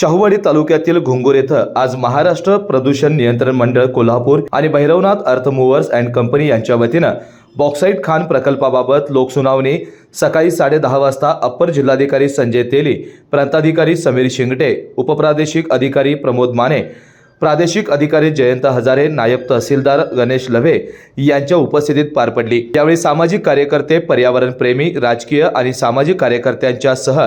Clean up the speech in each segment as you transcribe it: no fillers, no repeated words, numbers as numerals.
शाहूवाडी तालुक्यातील घुंगूर येथे आज महाराष्ट्र प्रदूषण नियंत्रण मंडळ कोल्हापूर आणि भैरवनाथ अर्थ मूव्हर्स अँड कंपनी यांच्या वतीने बॉक्साइट खाण प्रकल्पाबाबत लोकसुनावणी सकाळी 10:30 वाजता अप्पर जिल्हाधिकारी संजय तेली, प्रांताधिकारी समीर शिंगटे, उपप्रादेशिक अधिकारी प्रमोद माने, प्रादेशिक अधिकारी जयंत हजारे, नायब तहसीलदार गणेश लव्हे यांच्या उपस्थितीत पार पडली। यावेळी सामाजिक कार्यकर्ते, पर्यावरण प्रेमी, राजकीय आणि सामाजिक कार्यकर्त्यांच्या सह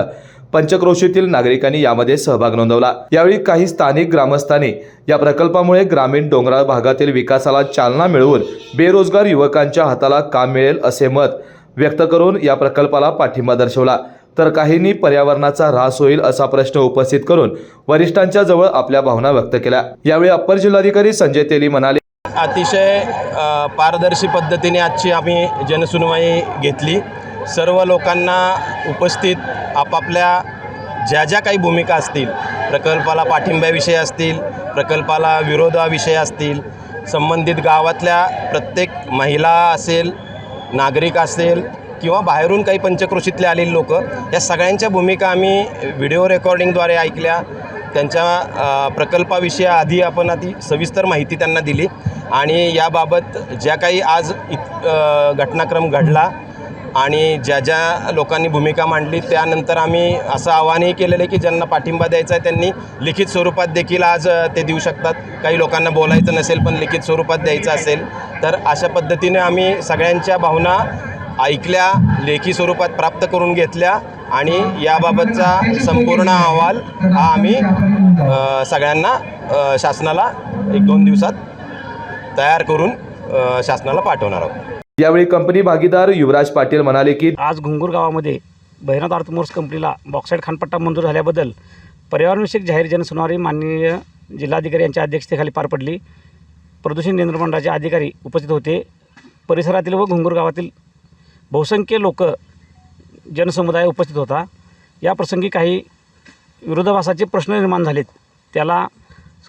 पंचक्रोशीतील नागरिकांनी यामध्ये सहभाग नोंदवला। यावेळी काही स्थानिक ग्रामस्थांनी या प्रकल्पामुळे ग्रामीण डोंगराळ भागातील विकासाला चालना मिळवून बेरोजगार युवकांच्या हाताला काम मिळेल असे मत व्यक्त करून या प्रकल्पाला पाठिंबा दर्शवला, तर काहींनी पर्यावरणाचा ऱ्हास होईल असा प्रश्न उपस्थित करून वरिष्ठांच्या जवळ आपल्या भावना व्यक्त केल्या। यावेळी अप्पर जिल्हाधिकारी संजय तेली म्हणाले, अतिशय पारदर्शी पद्धतीने आजची आम्ही जनसुनवाई घेतली। सर्व लोकांना उपस्थित आपापल्या ज्या काही भूमिका असतील, प्रकल्पाला पाठिंब्याविषयी असतील, प्रकल्पाला विरोधाविषयी असतील, संबंधित गावातल्या प्रत्येक महिला असेल, नागरिक असेल किंवा बाहेरून काही पंचक्रोशीतले आलेले लोक, या सगळ्यांच्या भूमिका आम्ही व्हिडिओ रेकॉर्डिंगद्वारे ऐकल्या। त्यांच्या प्रकल्पाविषयी आधी आपण सविस्तर माहिती त्यांना दिली आणि याबाबत ज्या काही आज घटनाक्रम घडला आणि ज्या लोकांनी भूमिका मांडली त्यानंतर आम्ही असं आवाहनही केलेलं आहे की ज्यांना पाठिंबा द्यायचा आहे त्यांनी लिखित स्वरूपात देखील आज ते देऊ शकतात। काही लोकांना बोलायचं नसेल पण लिखित स्वरूपात द्यायचं असेल तर अशा पद्धतीने आम्ही सगळ्यांच्या भावना ऐकल्या, लेखी स्वरूपात प्राप्त करून घेतल्या आणि याबाबतचा संपूर्ण अहवाल हा आम्ही सगळ्यांना शासनाला 1-2 दिवसात तयार करून शासनाला पाठवणार आहोत। यावेळी कंपनी भागीदार युवराज पाटील म्हणाले की आज घुंगूर गावामध्ये भैरवनाथ अर्थ मूव्हर्स कंपनीला बॉक्साइट खाणपट्टा मंजूर झाल्याबद्दल पर्यावरणविषयक जाहीर जनसुनवाई माननीय जिल्हाधिकारी यांच्या अध्यक्षतेखाली पार पडली। प्रदूषण नियंत्रण मंडळाचे अधिकारी उपस्थित होते। परिसरातील व घुंगूर गावातील बहुसंख्य लोक जनसमुदाय उपस्थित होता। या प्रसंगी काही विरोधाभासाचे प्रश्न निर्माण झालेत, त्याला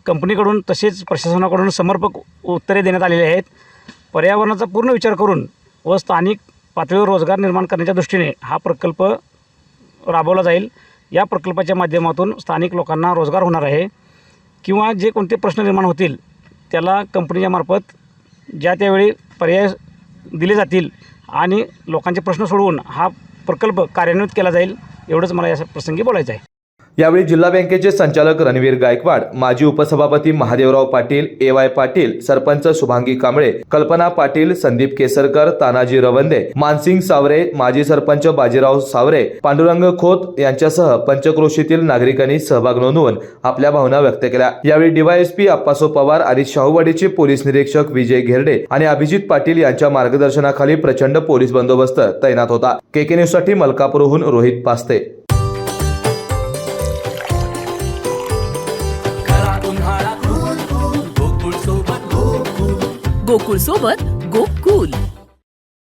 कंपनीकडून तसेच प्रशासनाकडून समर्पक उत्तरे देण्यात आलेली आहेत। पर्यावरणाचा पूर्ण विचार करून व स्थानिक पातळीवर रोजगार निर्माण करण्याच्या दृष्टीने हा प्रकल्प राबवला जाईल। या प्रकल्पाच्या माध्यमातून स्थानिक लोकांना रोजगार होणार आहे किंवा जे कोणते प्रश्न निर्माण होतील त्याला कंपनीच्या मार्फत ज्या त्यावेळी पर्याय दिले जातील आणि लोकांचे प्रश्न सोडवून हा प्रकल्प कार्यान्वित केला जाईल, एवढंच मला या प्रसंगी बोलायचं आहे। यावेळी जिल्हा बँकेचे संचालक रणवीर गायकवाड, माजी उपसभापती महादेवराव पाटील, AY पाटील, सरपंच शुभांगी कांबळे, कल्पना पाटील, संदीप केसरकर, तानाजी रवंदे, मानसिंग सावरे, माजी सरपंच बाजीराव सावरे, पांडुरंग खोत यांच्यासह पंचक्रोशीतील नागरिकांनी सहभाग नोंदवून आपल्या भावना व्यक्त केल्या। यावेळी DYSP अप्पासो पवार आणि शाहूवाडीचे पोलीस निरीक्षक विजय घेरडे आणि अभिजित पाटील यांच्या मार्गदर्शनाखाली प्रचंड पोलीस बंदोबस्त तैनात होता। KK न्यूज साठी मलकापूरहून रोहित पास्ते। गोकुळ सोबत